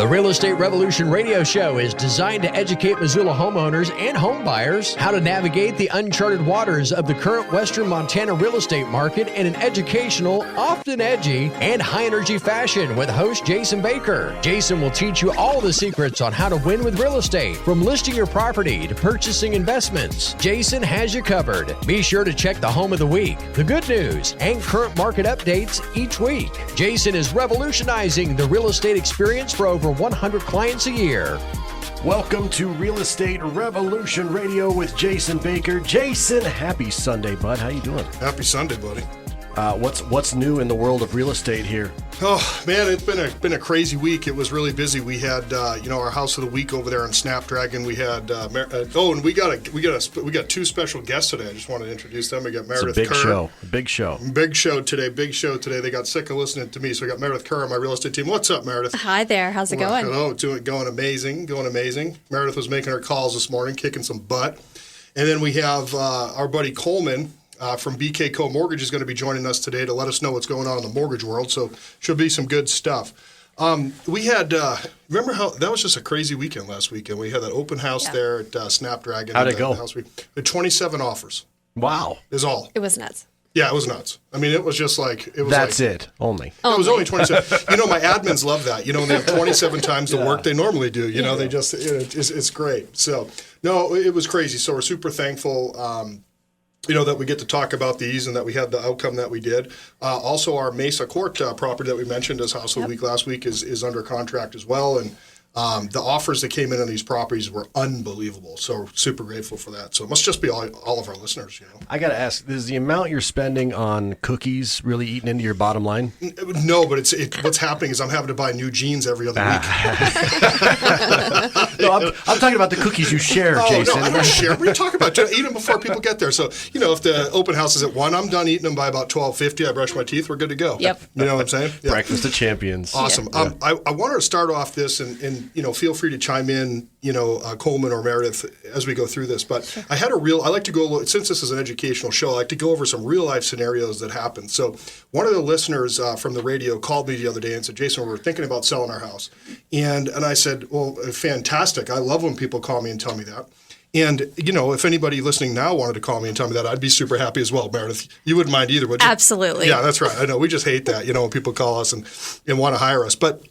The Real Estate Revolution radio show is designed to educate Missoula homeowners and home buyers how to navigate the uncharted waters of the current Western Montana real estate market in an educational, often edgy, and high-energy fashion with host Jason Baker. Jason will teach you all the secrets on how to win with real estate, from listing your property to purchasing investments. Jason has you covered. Be sure to check the home of the week, the good news, and current market updates each week. Jason is revolutionizing the real estate experience for over 100 clients a year. Welcome to Real Estate Revolution Radio with Jason Baker. Jason, happy Sunday, bud. How you doing? Happy Sunday, buddy. What's new in the world of real estate here? Oh man, it's been a crazy week. It was really busy. We had our house of the week over there in Snapdragon. We had and we got two special guests today. I just wanted to introduce them. We got Meredith Kerr. Big show today. They got sick of listening to me, so we got Meredith Kerr on my real estate team. What's up, Meredith? Hi there. How's it going? Hello. Going amazing. Meredith was making her calls this morning, kicking some butt. And then we have our buddy Coleman from BK Co Mortgage is going to be joining us today to let us know what's going on in the mortgage world. So should be some good stuff. We had remember how that was just a crazy weekend last weekend. We had that open house there at Snapdragon. How'd it go? We had 27 offers. Wow, is all. It was nuts. Yeah, it was nuts. I mean, it was just like it was. That's it. Only. It was only 27. My admins love that. They have 27 times the work they normally do. They just it's great. So no, it was crazy. So we're super thankful. That we get to talk about these and that we had the outcome that we did. Also, our Mesa Court property that we mentioned as House of the Week last week is under contract as well. And the offers that came in on these properties were unbelievable. So super grateful for that. So it must just be all of our listeners. I got to ask, is the amount you're spending on cookies really eating into your bottom line? No, but what's happening is I'm having to buy new jeans every other week. No, I'm talking about the cookies you share, Jason. No, I don't share. What are you talking about? Eat them before people get there. So, if the open house is at 1, I'm done eating them by about 12:50. I brush my teeth. We're good to go. Yep. You know what I'm saying? Yeah. Breakfast of champions. Awesome. Yeah. I wanted to start off this and feel free to chime in, Coleman or Meredith as we go through this. But sure. I like to go, since this is an educational show, I like to go over some real life scenarios that happened. So one of the listeners from the radio called me the other day and said, Jason, we're thinking about selling our house. And I said, well, fantastic. I love when people call me and tell me that. And, if anybody listening now wanted to call me and tell me that, I'd be super happy as well, Meredith. You wouldn't mind either, would you? Absolutely. Yeah, that's right. I know. We just hate that, when people call us and want to hire us. But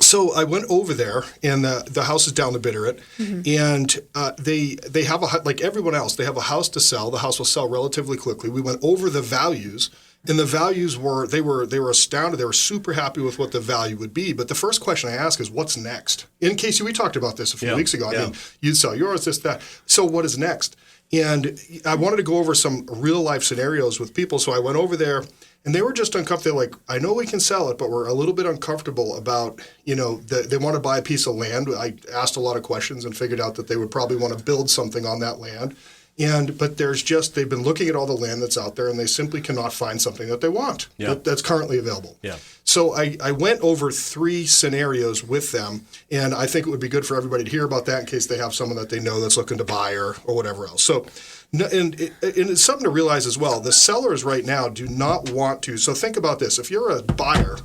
so I went over there, and the house is down the Bitterroot, and they have like everyone else, they have a house to sell. The house will sell relatively quickly. We went over the values, and the values they were astounded. They were super happy with what the value would be. But the first question I ask is, what's next? In case we talked about this a few weeks ago. I mean, you'd sell yours, this, that. So what is next? And I wanted to go over some real life scenarios with people. So I went over there. And they were just uncomfortable. Like, I know we can sell it, but we're a little bit uncomfortable about, they want to buy a piece of land. I asked a lot of questions and figured out that they would probably want to build something on that land. But they've been looking at all the land that's out there, and they simply cannot find something that they want that's currently available. Yeah. So I went over 3 scenarios with them, and I think it would be good for everybody to hear about that in case they have someone that they know that's looking to buy or whatever else. So. And it's something to realize as well. The sellers right now do not want to. So think about this: if you're a buyer,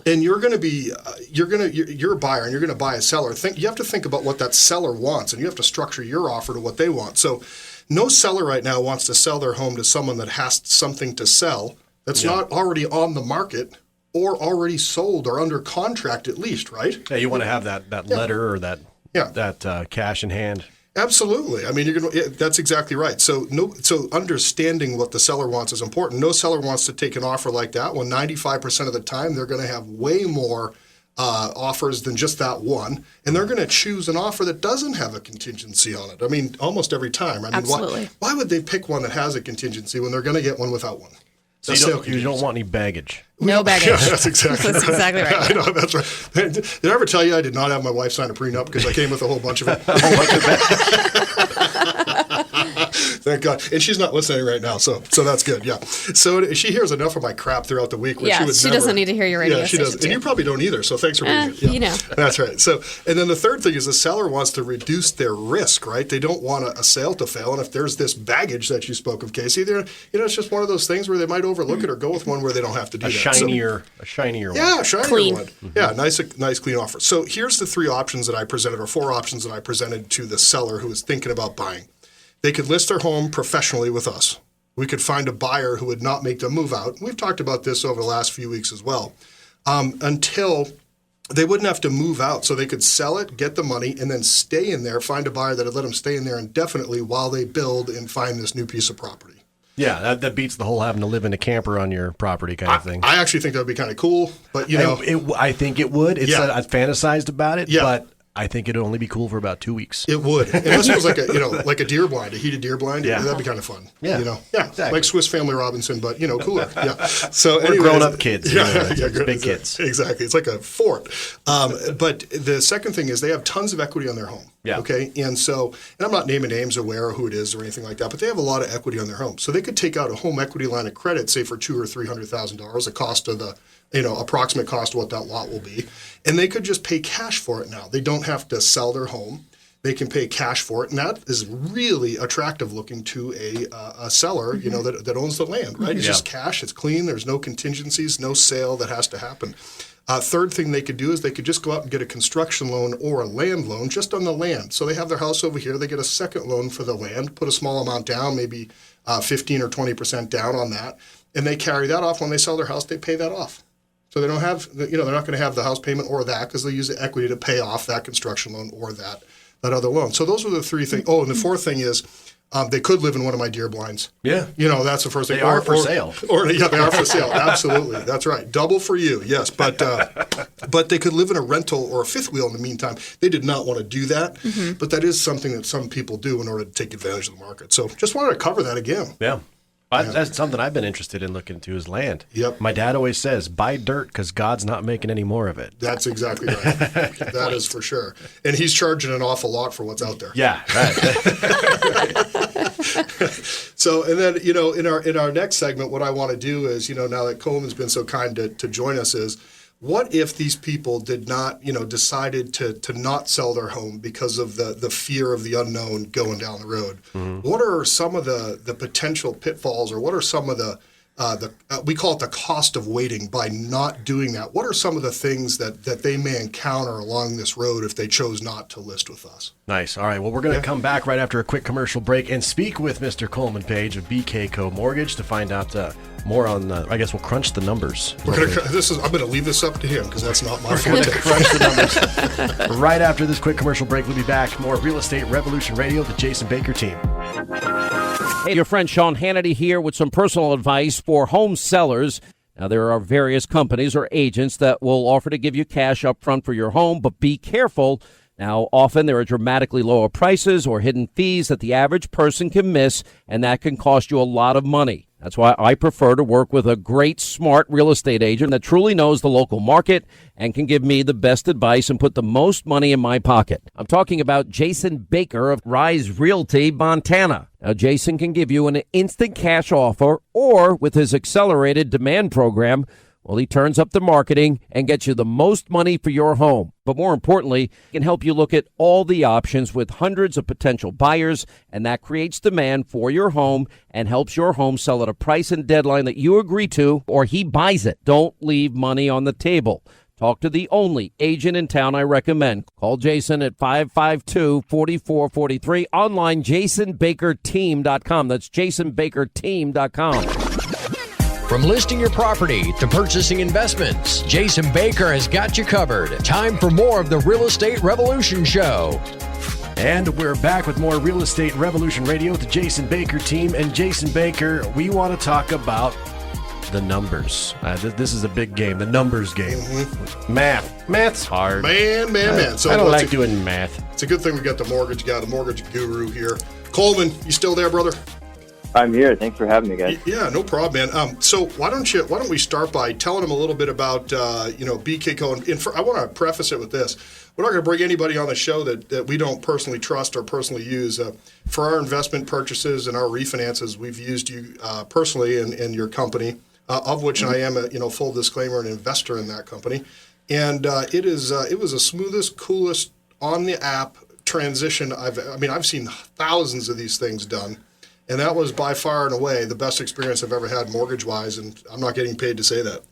and you're a buyer, and you're going to buy a seller, you have to think about what that seller wants, and you have to structure your offer to what they want. So, no seller right now wants to sell their home to someone that has something to sell that's not already on the market or already sold or under contract at least, right? Yeah, you want to have that letter or that cash in hand. Absolutely. I mean, that's exactly right. So understanding what the seller wants is important. No seller wants to take an offer like that when 95% of the time they're going to have way more offers than just that one, and they're going to choose an offer that doesn't have a contingency on it. I mean, almost every time. I mean, absolutely. Why would they pick one that has a contingency when they're going to get one without one? So you don't want any baggage. No baggage. Yeah, that's exactly right. Exactly right. I know, that's right. Did I ever tell you I did not have my wife sign a prenup because I came with a whole bunch of it? Thank God. And she's not listening right now, so that's good. Yeah. So she hears enough of my crap throughout the week. Yeah, she doesn't need to hear your radio. Yeah, she doesn't. And you probably don't either. So thanks for being here. Yeah. That's right. So, and then the third thing is the seller wants to reduce their risk, right? They don't want a sale to fail. And if there's this baggage that you spoke of, Casey, it's just one of those things where they might overlook it or go with one where they don't have to do a shinier one. Yeah, a shinier clean one. Mm-hmm. Yeah, nice clean offer. So here's the 4 options that I presented to the seller who is thinking about buying. They could list their home professionally with us. We could find a buyer who would not make them move out. We've talked about this over the last few weeks as well. Until they wouldn't have to move out. So they could sell it, get the money, and then stay in there, find a buyer that would let them stay in there indefinitely while they build and find this new piece of property. Yeah, that beats the whole having to live in a camper on your property kind of thing. I actually think that would be kind of cool, but I think it would. I fantasized about it, yeah. But I think it'd only be cool for about 2 weeks. It would, unless it was like a deer blind, a heated deer blind. Yeah. That'd be kind of fun. Yeah, exactly. Like Swiss Family Robinson, but cooler. Yeah. So we're grown-up kids. Big kids. Exactly. It's like a fort. But the second thing is they have tons of equity on their home. Yeah. Okay. And I'm not naming names or who it is or anything like that, but they have a lot of equity on their home. So they could take out a home equity line of credit, say for $200,000 or $300,000, the cost of the approximate cost of what that lot will be. And they could just pay cash for it now. They don't have to sell their home. They can pay cash for it. And that is really attractive looking to a seller, that owns the land, right? It's just cash. It's clean. There's no contingencies, no sale that has to happen. Third thing they could do is they could just go out and get a construction loan or a land loan just on the land. So they have their house over here. They get a second loan for the land, put a small amount down, maybe 15 or 20% down on that. And they carry that off. When they sell their house, they pay that off. So they don't have, they're not going to have the house payment or that because they use the equity to pay off that construction loan or that other loan. So those are the 3 things. Oh, and the fourth thing is they could live in one of my deer blinds. Yeah. That's the first thing. They are for sale. They are for sale. Absolutely. That's right. Double for you. Yes. But they could live in a rental or a fifth wheel in the meantime. They did not want to do that. Mm-hmm. But that is something that some people do in order to take advantage of the market. So just wanted to cover that again. Yeah. That's something I've been interested in looking into is land. Yep. My dad always says, buy dirt because God's not making any more of it. That's exactly right. That is for sure. And he's charging an awful lot for what's out there. Yeah, right. So, and then, in our next segment, what I want to do is, now that Coleman's been so kind to join us is, what if these people did not, decided to not sell their home because of the fear of the unknown going down the road? Mm-hmm. What are some of the potential pitfalls, or what are some of the we call it the cost of waiting by not doing that? What are some of the things that they may encounter along this road if they chose not to list with us? Nice. All right. Well, we're going to come back right after a quick commercial break and speak with Mr. Coleman Page of BK Co. Mortgage to find out more on. I guess we'll crunch the numbers. I'm going to leave this up to him because that's not my forte. Crunch the numbers. Right after this quick commercial break, we'll be back. More Real Estate Revolution Radio, the Jason Baker team. Hey, your friend Sean Hannity here with some personal advice for home sellers. Now, there are various companies or agents that will offer to give you cash up front for your home, but be careful. Now, often there are dramatically lower prices or hidden fees that the average person can miss, and that can cost you a lot of money. That's why I prefer to work with a great, smart real estate agent that truly knows the local market and can give me the best advice and put the most money in my pocket. I'm talking about Jason Baker of Rise Realty, Montana. Now, Jason can give you an instant cash offer, or with his accelerated demand program, well, he turns up the marketing and gets you the most money for your home. But more importantly, he can help you look at all the options with hundreds of potential buyers, and that creates demand for your home and helps your home sell at a price and deadline that you agree to, or he buys it. Don't leave money on the table. Talk to the only agent in town I recommend. Call Jason at 552-4443. Online, jasonbakerteam.com. That's jasonbakerteam.com. From listing your property to purchasing investments, Jason Baker has got you covered. Time for more of the Real Estate Revolution Show. And we're back with more Real Estate Revolution Radio with the Jason Baker team. And Jason Baker, we want to talk about the numbers. This is a big game, the numbers game. Mm-hmm. Math's hard. Man. So I don't like doing math. It's a good thing we got the mortgage guy, the mortgage guru here. Coleman, you still there, brother? I'm here. Thanks for having me, guys. Yeah, no problem, man. So why don't we start by telling them a little bit about BKCO? And I want to preface it with this: we're not going to bring anybody on the show that we don't personally trust or personally use. For our investment purchases and our refinances, we've used you personally and your company, of which I am full disclaimer, an investor in that company. And it was the smoothest, coolest on the app transition I've seen thousands of these things done. And that was by far and away the best experience I've ever had mortgage-wise, and I'm not getting paid to say that.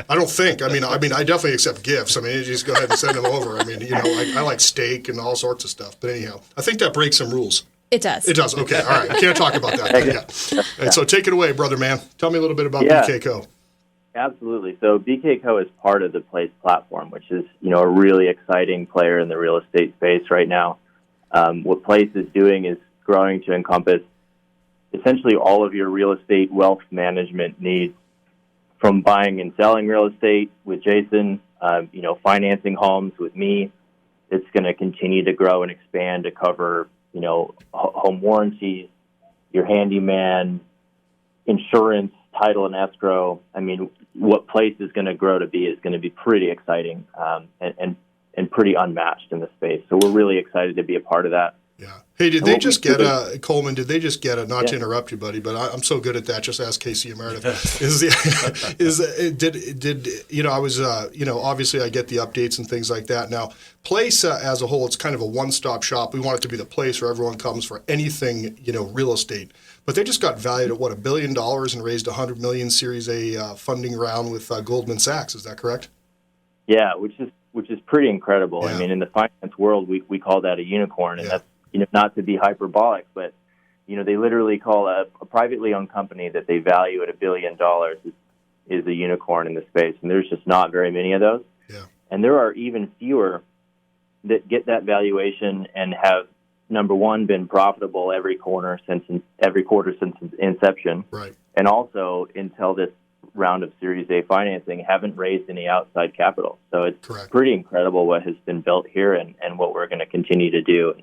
I don't think. I definitely accept gifts. You just go ahead and send them over. I like steak and all sorts of stuff. But anyhow, I think that breaks some rules. It does. It does. Okay. All right. Can't talk about that. Yeah. And so take it away, brother man. Tell me a little bit about BKCO. Absolutely. So BKCO is part of the Place platform, which is, a really exciting player in the real estate space right now. What Place is doing is growing to encompass essentially all of your real estate wealth management needs, from buying and selling real estate with Jason, financing homes with me. It's going to continue to grow and expand to cover, home warranties, your handyman, insurance, title and escrow. What Place is going to grow to be is going to be pretty exciting and pretty unmatched in the space. So we're really excited to be a part of that. Yeah. Hey, did they just get Coleman? Did they just get not to interrupt you, buddy, but I'm so good at that. Just ask Casey and Meredith. Obviously I get the updates and things like that. Now, Place as a whole, it's kind of a one-stop shop. We want it to be the place where everyone comes for anything, real estate. But they just got valued at $1 billion and raised $100 million Series A funding round with Goldman Sachs. Is that correct? Yeah, which is pretty incredible. Yeah. In the finance world, we call that a unicorn, and that's not to be hyperbolic, but they literally call a privately owned company that they value at $1 billion is a unicorn in the space, and there's just not very many of those. Yeah. And there are even fewer that get that valuation and have, number one, been profitable every quarter since inception, right? And also until this round of Series A financing haven't raised any outside capital. So it's pretty incredible what has been built here and what we're going to continue to do.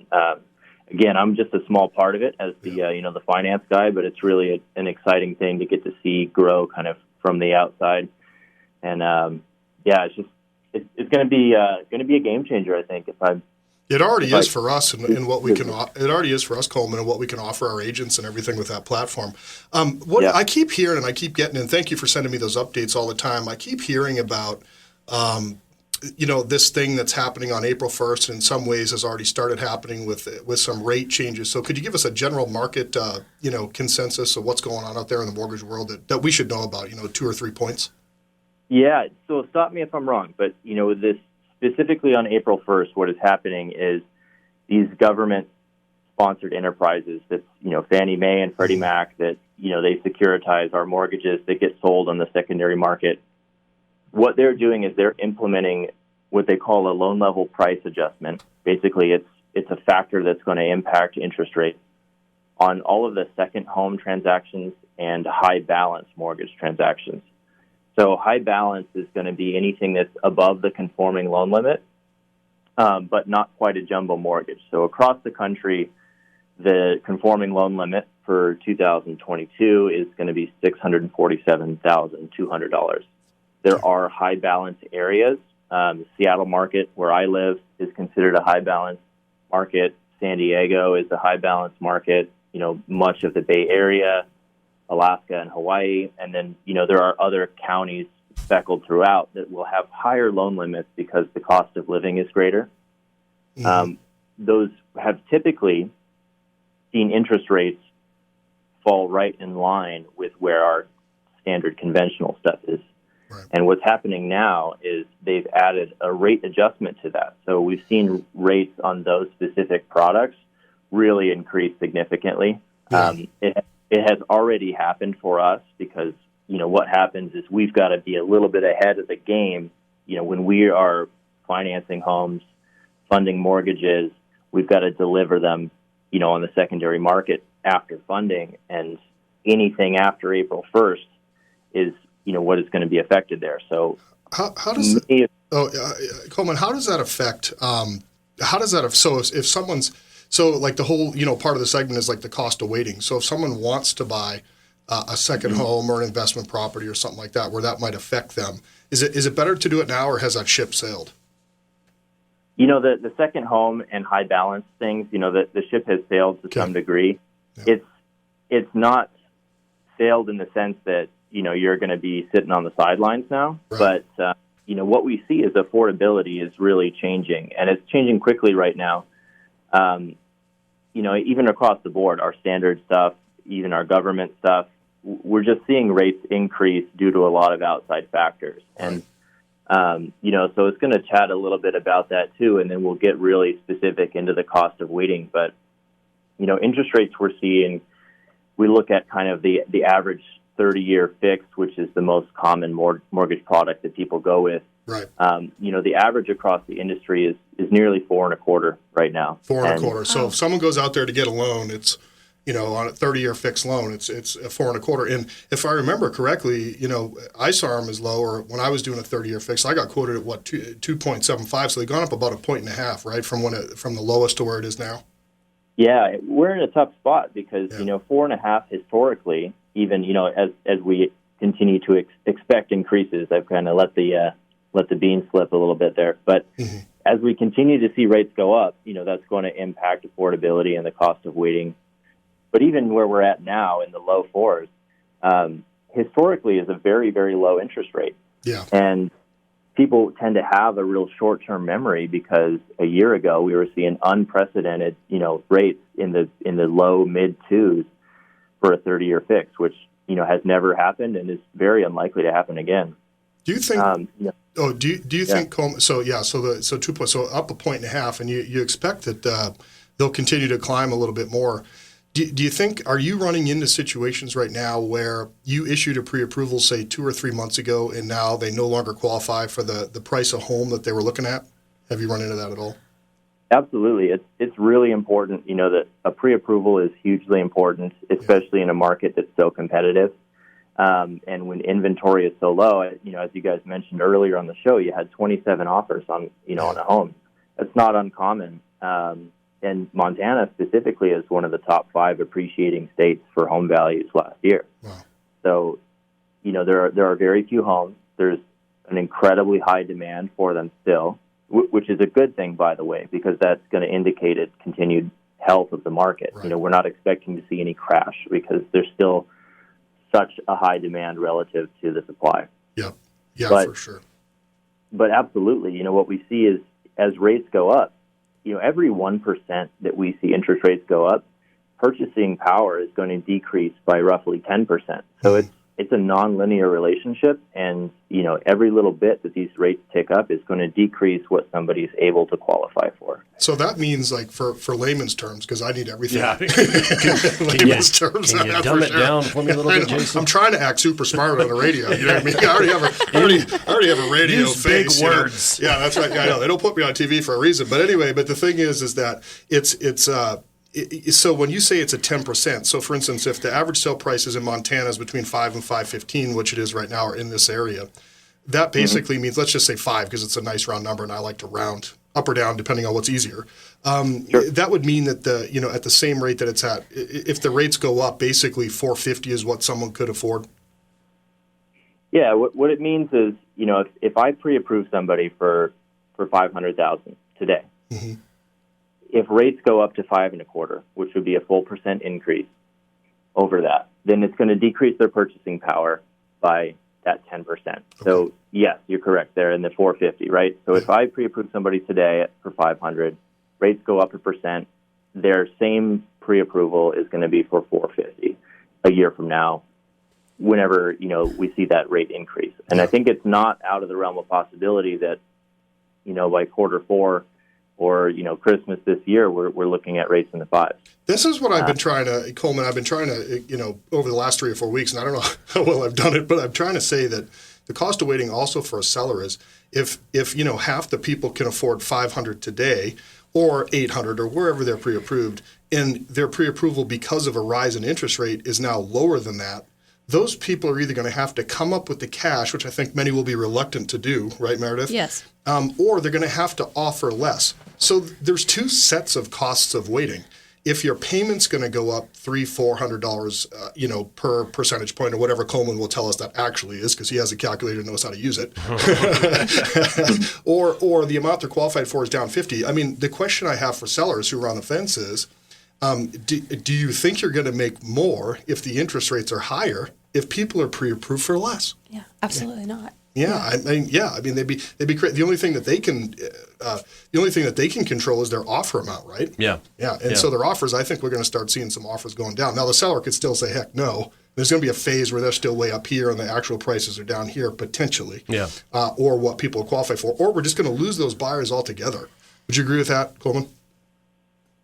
Again, I'm just a small part of it as the the finance guy, but it's really an exciting thing to get to see grow kind of from the outside. And it's going to be a game changer, I think. It already is for us, and what we can. It already is for us, Coleman, and what we can offer our agents and everything with that platform. I keep hearing, and I keep getting, and thank you for sending me those updates all the time. I keep hearing about, this thing that's happening on April 1st, and in some ways has already started happening with some rate changes. So, could you give us a general market, consensus of what's going on out there in the mortgage world that we should know about? 2 or 3 points. Yeah. So, stop me if I'm wrong, but this. Specifically on April 1st, what is happening is these government-sponsored enterprises, that's Fannie Mae and Freddie Mac, that they securitize our mortgages that get sold on the secondary market. What they're doing is they're implementing what they call a loan level price adjustment. Basically, it's a factor that's going to impact interest rates on all of the second home transactions and high balance mortgage transactions. So high balance is going to be anything that's above the conforming loan limit, but not quite a jumbo mortgage. So across the country, the conforming loan limit for 2022 is going to be $647,200. There are high balance areas. The Seattle market, where I live, is considered a high balance market. San Diego is a high balance market. Much of the Bay Area, Alaska and Hawaii, and then there are other counties speckled throughout that will have higher loan limits because the cost of living is greater. Mm-hmm. Those have typically seen interest rates fall right in line with where our standard conventional stuff is. Right. And what's happening now is they've added a rate adjustment to that. So we've seen rates on those specific products really increase significantly. Yeah. It has already happened for us because, what happens is we've got to be a little bit ahead of the game. When we are financing homes, funding mortgages, we've got to deliver them, on the secondary market after funding. And anything after April 1st is, what is going to be affected there. So how does Coleman, how does that affect, so if someone's, So like the whole, part of the segment is like the cost of waiting. So if someone wants to buy a second home or an investment property or something like that, where that might affect them, is it better to do it now, or has that ship sailed? The second home and high balance things, the ship has sailed to some degree. Yeah. It's not sailed in the sense that, you're going to be sitting on the sidelines now. Right. But, what we see is affordability is really changing, and it's changing quickly right now. Even across the board, our standard stuff, even our government stuff, we're just seeing rates increase due to a lot of outside factors. And, so it's going to chat a little bit about that too, and then we'll get really specific into the cost of waiting. But, interest rates we're seeing, we look at kind of the average 30-year fixed, which is the most common mortgage product that people go with. Right. The average across the industry is nearly 4.25% right now. 4.25%. So if someone goes out there to get a loan, it's, on a 30-year fixed loan, it's a 4.25%. And if I remember correctly, ISARM is low, or when I was doing a 30-year fixed, I got quoted at 2.75. So they've gone up about a point and a half, right, from the lowest to where it is now. Yeah, we're in a tough spot because 4.5 historically, even as we continue to expect increases, I've kind of let the bean slip a little bit there. But as we continue to see rates go up, that's going to impact affordability and the cost of waiting. But even where we're at now in the low fours, historically is a very, very low interest rate. Yeah. And people tend to have a real short-term memory because a year ago we were seeing unprecedented, rates in the low mid twos for a 30-year fix, which, has never happened and is very unlikely to happen again. Do you think? Do you think? So 2 points. So up a point and a half, and you expect that they'll continue to climb a little bit more. Do you think? Are you running into situations right now where you issued a pre-approval, say 2 or 3 months ago, and now they no longer qualify for the price of home that they were looking at? Have you run into that at all? Absolutely. It's really important. That a pre-approval is hugely important, especially in a market that's so competitive. And when inventory is so low, as you guys mentioned earlier on the show, you had 27 offers on a home. That's not uncommon. And Montana specifically is one of the top 5 appreciating states for home values last year. Wow. So, there are very few homes. There's an incredibly high demand for them still, which is a good thing, by the way, because that's going to indicate a continued health of the market. Right. We're not expecting to see any crash because there's still such a high demand relative to the supply. Yeah, for sure. But absolutely, what we see is as rates go up, every 1% that we see interest rates go up, purchasing power is going to decrease by roughly 10%. So it's a nonlinear relationship, and every little bit that these rates tick up is going to decrease what somebody's able to qualify for. So that means, like, for layman's terms, because I need everything. Yeah. Layman's terms. Can you dumb it down for me a little bit, Jason? I'm trying to act super smart on the radio. You know what I mean? I already have a radio Use face. big words. Yeah, that's right. Yeah, I know. They don't put me on TV for a reason. But anyway, the thing is that so when you say it's a 10%, so for instance, if the average sale prices in Montana is between 5 and 5.15, which it is right now, or in this area, that basically means, let's just say 5 because it's a nice round number, and I like to round up or down depending on what's easier. Sure. That would mean that at the same rate that it's at, if the rates go up, basically 450 is what someone could afford. Yeah, what it means is, if I pre-approve somebody for $500,000 today. Mm-hmm. If rates go up to 5.25%, which would be a full % increase over that, then it's going to decrease their purchasing power by that 10%. Okay. So yes, you're correct. They're in the 450, right? So if I pre-approve somebody today for 500, rates go up 1%, their same pre-approval is going to be for 450 a year from now, whenever we see that rate increase. And I think it's not out of the realm of possibility that by Q4 or Christmas this year, we're looking at rates in the 5s. This is what I've been trying to, Coleman. I've been trying to, over the last 3 or 4 weeks, and I don't know how well I've done it, but I'm trying to say that the cost of waiting also for a seller is if half the people can afford $500 today or $800 or wherever they're pre-approved, and their pre-approval because of a rise in interest rate is now lower than that, those people are either going to have to come up with the cash, which I think many will be reluctant to do, right, Meredith? Yes. Or they're going to have to offer less. So there's two sets of costs of waiting. If your payment's going to go up $300-$400, per percentage point, or whatever Coleman will tell us that actually is, because he has a calculator and knows how to use it, or the amount they're qualified for is down 50. I mean, the question I have for sellers who are on the fence is, do you think you're going to make more if the interest rates are higher if people are pre-approved for less? Yeah, absolutely not. Yeah, I mean, they'd be the only thing that they can control is their offer amount, right? Yeah. So their offers, I think we're going to start seeing some offers going down. Now the seller could still say, heck no. There's going to be a phase where they're still way up here and the actual prices are down here potentially. Yeah. Or what people qualify for, or we're just going to lose those buyers altogether. Would you agree with that, Coleman?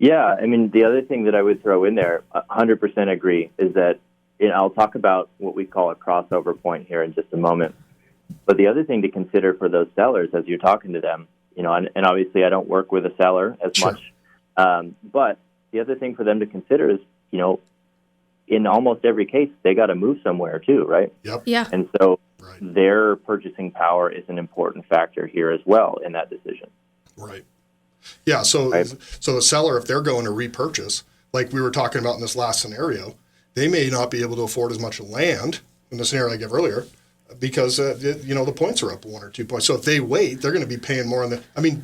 Yeah, I mean, the other thing that I would throw in there, 100% agree, is that I'll talk about what we call a crossover point here in just a moment. But the other thing to consider for those sellers as you're talking to them, and obviously I don't work with a seller as much, but the other thing for them to consider is, in almost every case, they got to move somewhere too, right? Yep. Yeah. And so their purchasing power is an important factor here as well in that decision. Right. Yeah, so the seller, if they're going to repurchase, like we were talking about in this last scenario, they may not be able to afford as much land in the scenario I gave earlier because, the points are up 1 or 2 points. So if they wait, they're going to be paying more on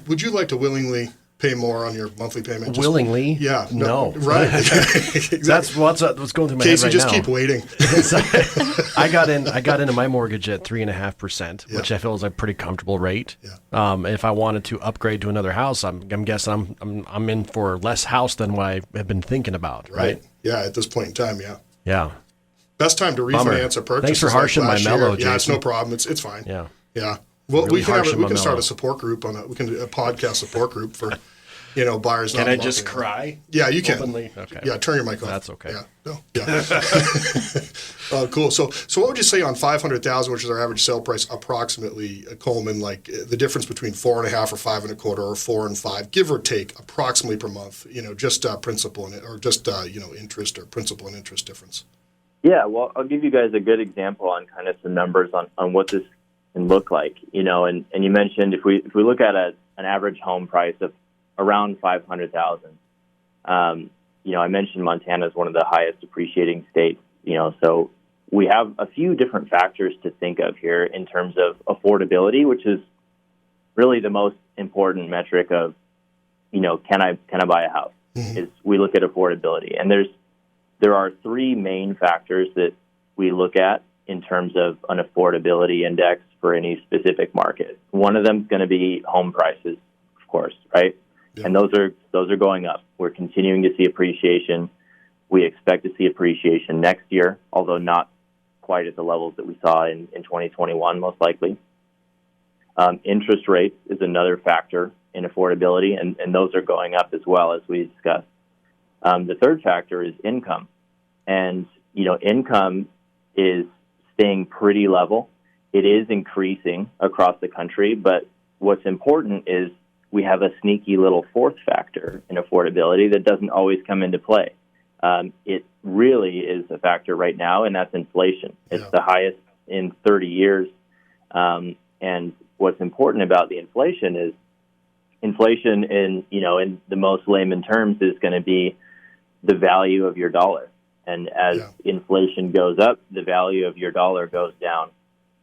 would you like to willingly pay more on your monthly payment? Willingly? Yeah. No. Right. Exactly. That's what's going through my Casey, head right just now. keep waiting. I got into my mortgage at 3.5%, which I feel is a pretty comfortable rate. Yeah. If I wanted to upgrade to another house, I'm guessing I'm in for less house than what I have been thinking about. Right. Yeah. At this point in time. Yeah. Yeah. Best time to refinance a purchase. Thanks for is like harshing my last mellow, year. Jason. Yeah, it's no problem. It's fine. Yeah. Yeah. Well, Really we can harshing start my a support group on that. We can do a podcast support group for, buyers. Can not I just walking. cry? Yeah, you can. Openly? Okay. Yeah, turn your mic off. That's okay. Yeah. No. Yeah. Cool. So what would you say on $500,000, which is our average sale price, approximately, Coleman? Like the difference between 4.5 or 5.25 or 4 and 5, give or take, approximately per month. Just principal or just interest or principal and interest difference. Yeah, well, I'll give you guys a good example on kind of some numbers on what this can look like. And you mentioned if we look at an average home price of around $500,000. I mentioned Montana is one of the highest appreciating states. So we have a few different factors to think of here in terms of affordability, which is really the most important metric of, can I buy a house? Mm-hmm. Is we look at affordability, and there are three main factors that we look at in terms of an affordability index for any specific market. One of them is going to be home prices, of course, right? Yeah. And those are going up. We're continuing to see appreciation. We expect to see appreciation next year, although not quite at the levels that we saw in 2021, most likely. Interest rates is another factor in affordability, and those are going up as well, as we discussed. The third factor is income. And, income is staying pretty level. It is increasing across the country, but what's important is we have a sneaky little fourth factor in affordability that doesn't always come into play. It really is a factor right now, and that's inflation. It's the highest in 30 years. And what's important about the inflation is inflation in the most layman terms is going to be the value of your dollar. And as inflation goes up, the value of your dollar goes down.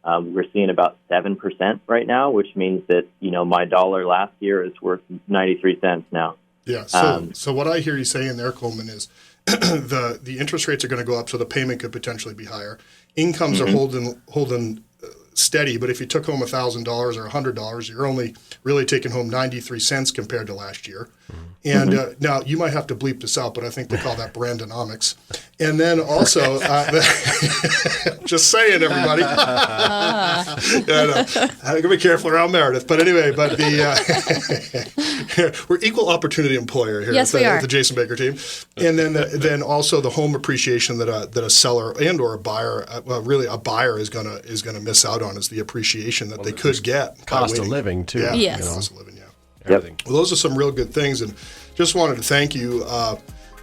We're seeing about 7% right now, which means that, my dollar last year is worth 93 cents now. Yeah. So what I hear you saying there, Coleman, is the interest rates are going to go up, so the payment could potentially be higher. Incomes are holding steady, but if you took home $1,000 or $100, you're only really taking home 93 cents compared to last year. And now you might have to bleep this out, but I think they call that Brandonomics. And then also, just saying, everybody. I'm going to be careful around Meredith. But anyway, we're equal opportunity employer here at the Jason Baker team. And then also the home appreciation that a seller and or a buyer, really a buyer is going to miss out on is the appreciation that they could get. Cost of living, too. Yeah, cost of living, everything. Well, those are some real good things, and just wanted to thank you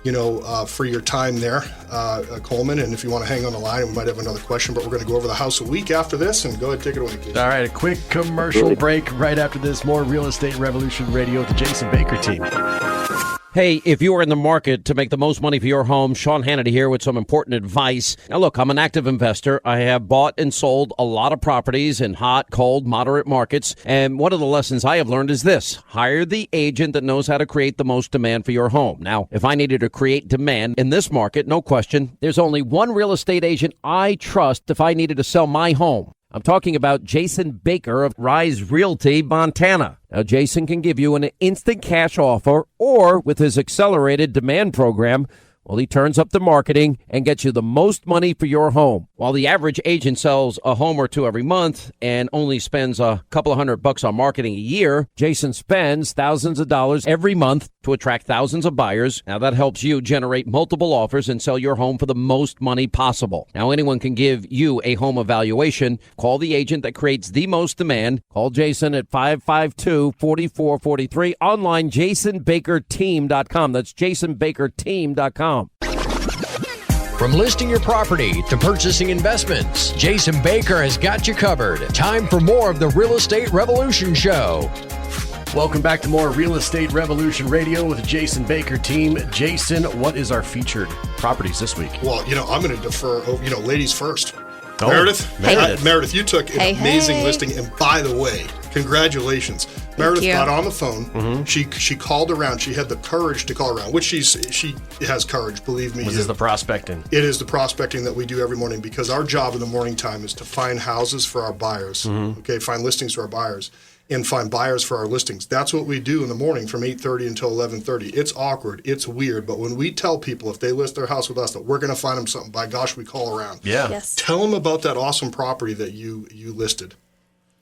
for your time there, Coleman. And if you want to hang on the line, we might have another question, but we're going to go over the house a week after this, and go ahead and take it away, Jason. All right, a quick commercial break right after this. More Real Estate Revolution Radio with the Jason Baker team. Hey, if you are in the market to make the most money for your home, Sean Hannity here with some important advice. Now, look, I'm an active investor. I have bought and sold a lot of properties in hot, cold, moderate markets. And one of the lessons I have learned is this: hire the agent that knows how to create the most demand for your home. Now, if I needed to create demand in this market, no question, there's only one real estate agent I trust if I needed to sell my home. I'm talking about Jason Baker of Rise Realty, Montana. Now, Jason can give you an instant cash offer, or with his accelerated demand program, well, he turns up the marketing and gets you the most money for your home. While the average agent sells a home or two every month and only spends a couple of $100 on marketing a year, Jason spends thousands of dollars every month to attract thousands of buyers. Now, that helps you generate multiple offers and sell your home for the most money possible. Now, anyone can give you a home evaluation. Call the agent that creates the most demand. Call Jason at 552-4443. Online, jasonbakerteam.com. That's jasonbakerteam.com. From listing your property to purchasing investments, Jason Baker has got you covered. Time for more of the Real Estate Revolution Show. Welcome back to more Real Estate Revolution Radio with the Jason Baker team. Jason, what is our featured properties this week? Well, I'm going to defer, ladies first. Oh, Meredith, you took an amazing listing. And by the way, congratulations. Meredith got on the phone. Mm-hmm. She called around. She had the courage to call around, which she has courage, believe me. This is the prospecting. It is the prospecting that we do every morning, because our job in the morning time is to find houses for our buyers, find listings for our buyers, and find buyers for our listings. That's what we do in the morning from 8:30 until 11:30. It's awkward. It's weird. But when we tell people if they list their house with us that we're going to find them something, by gosh, we call around. Yeah. Yes. Tell them about that awesome property that you listed.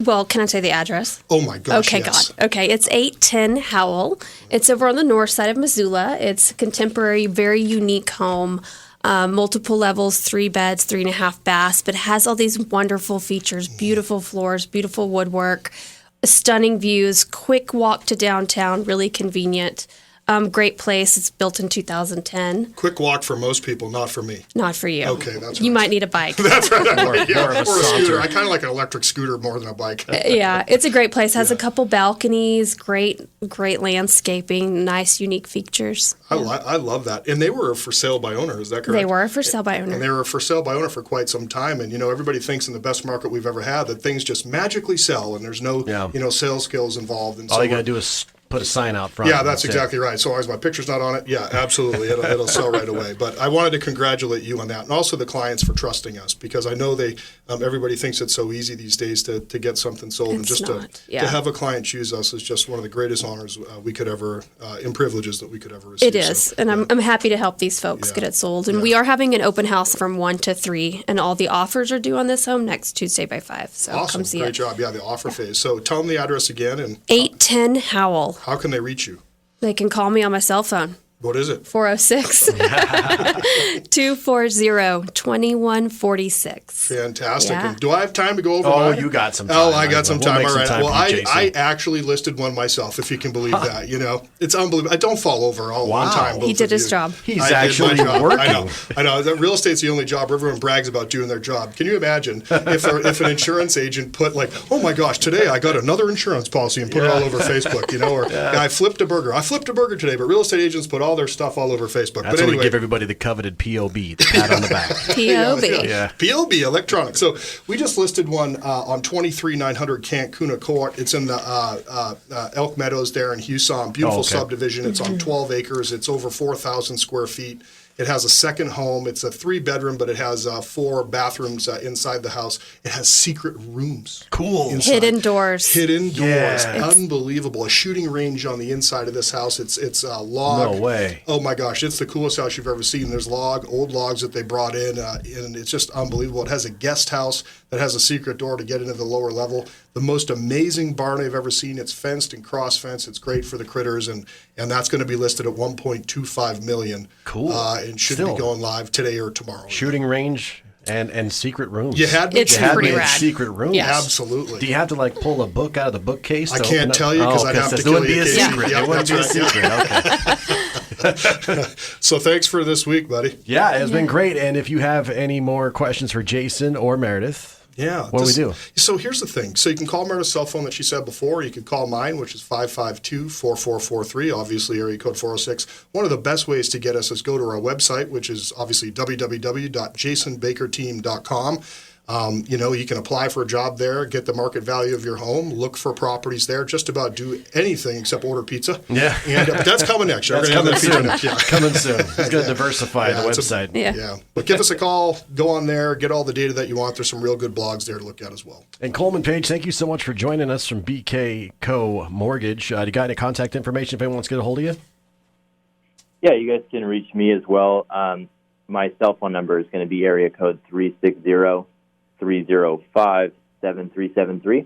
Well, can I say the address? Oh, my gosh, Okay, yes. God. Okay, it's 810 Howell. It's over on the north side of Missoula. It's a contemporary, very unique home. Multiple levels, 3 beds, 3.5 baths, but it has all these wonderful features, beautiful floors, beautiful woodwork, stunning views, quick walk to downtown, really convenient. Great place. It's built in 2010. Quick walk for most people, not for me. Not for you. Okay, that's right. You might need a bike. That's right. More of a scooter. I kind of like an electric scooter more than a bike. Yeah, it's a great place. Has a couple balconies, great landscaping, nice, unique features. I love that. And they were for sale by owner, is that correct? They were for sale by owner. And they were for sale by owner for quite some time. And, everybody thinks in the best market we've ever had that things just magically sell and there's no, sales skills involved. And all you got to do is put a sign out front. Yeah, that's exactly right. So as my picture's not on it, yeah, absolutely. It'll sell right away. But I wanted to congratulate you on that, and also the clients for trusting us, because I know everybody thinks it's so easy these days to get something sold. It's and just not. to have a client choose us is just one of the greatest honors we could ever, and privileges that we could ever receive. It is, so, and I'm happy to help these folks get it sold. And we are having an open house from 1 to 3, and all the offers are due on this home next Tuesday by 5. So awesome. Come see Great it. job. Yeah, the offer phase. So tell them the address again. And 810 Howell. How can they reach you? They can call me on my cell phone. What is it? 406-240-2146. Fantastic. Yeah. And do I have time to go over Oh, mine? you got some time. Oh, I got some time. We'll All right. time Well, for you, I actually listed one myself, if you can believe that. It's unbelievable. I don't fall over all one time. He did his job. He's I did my actually job. working. I know. Real estate's the only job everyone brags about doing their job. Can you imagine if an insurance agent put oh my gosh, today I got another insurance policy and put it all over Facebook, or I flipped a burger. I flipped a burger today, but real estate agents put all their stuff all over Facebook. That's but anyway, what we give everybody the coveted POB, the pat on the back. POB. Yeah. POB electronic. So we just listed one on 23900 Cancuna Court. It's in the Elk Meadows there in Huson. Beautiful subdivision. It's on 12 acres. It's over 4,000 square feet. It has a second home. It's a 3-bedroom, but it has 4 bathrooms inside the house. It has secret rooms. Cool. Inside. Hidden doors. Hidden doors. Yeah. Unbelievable. A shooting range on the inside of this house. It's log. No way. Oh my gosh, it's the coolest house you've ever seen. There's old logs that they brought in, and it's just unbelievable. It has a guest house that has a secret door to get into the lower level. The most amazing barn I've ever seen. It's fenced and cross-fenced. It's great for the critters, and that's going to be listed at $1.25 million. Cool. And should be going live today or tomorrow. Shooting range and secret rooms. You had me. It's you had pretty me. rad. Secret rooms. Yes. Absolutely. Do you have to pull a book out of the bookcase? I can't tell you because I'd have to it kill wouldn't you. be a Casey. secret. Yeah, It wouldn't be a that's right. secret. Okay. So thanks for this week, buddy. Yeah, it's been great. And if you have any more questions for Jason or Meredith, what do we do? So here's the thing. So you can call Meredith's cell phone that she said before. You can call mine, which is 552-4443, obviously area code 406. One of the best ways to get us is go to our website, which is obviously www.jasonbakerteam.com. You can apply for a job there, get the market value of your home, look for properties there, just about do anything except order pizza. Yeah. And that's coming next. That's coming soon. Coming soon. It's going to diversify the website. Yeah. But give us a call, go on there, get all the data that you want. There's some real good blogs there to look at as well. And Coleman Page, thank you so much for joining us from BK Co. Mortgage. You got any contact information if anyone wants to get a hold of you? Yeah, you guys can reach me as well. My cell phone number is going to be area code 360-305-7373.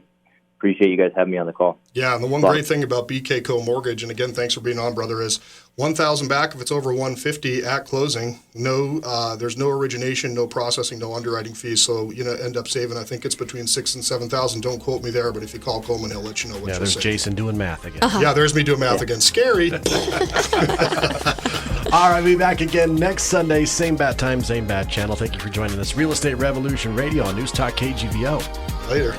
Appreciate you guys having me on the call. Yeah, and the one great thing about BK Co. Mortgage, and again, thanks for being on, brother, is $1,000 back if it's over $150 at closing. No, there's no origination, no processing, no underwriting fees. So end up saving. I think it's between $6,000 and $7,000. Don't quote me there, but if you call Coleman, he'll let you know what you'll there's save. Jason doing math again. Yeah, there's me doing math again. Scary. All right, we'll be back again next Sunday, same bat time, same bat channel. Thank you for joining us. Real Estate Revolution Radio on Newstalk KGVO. Later.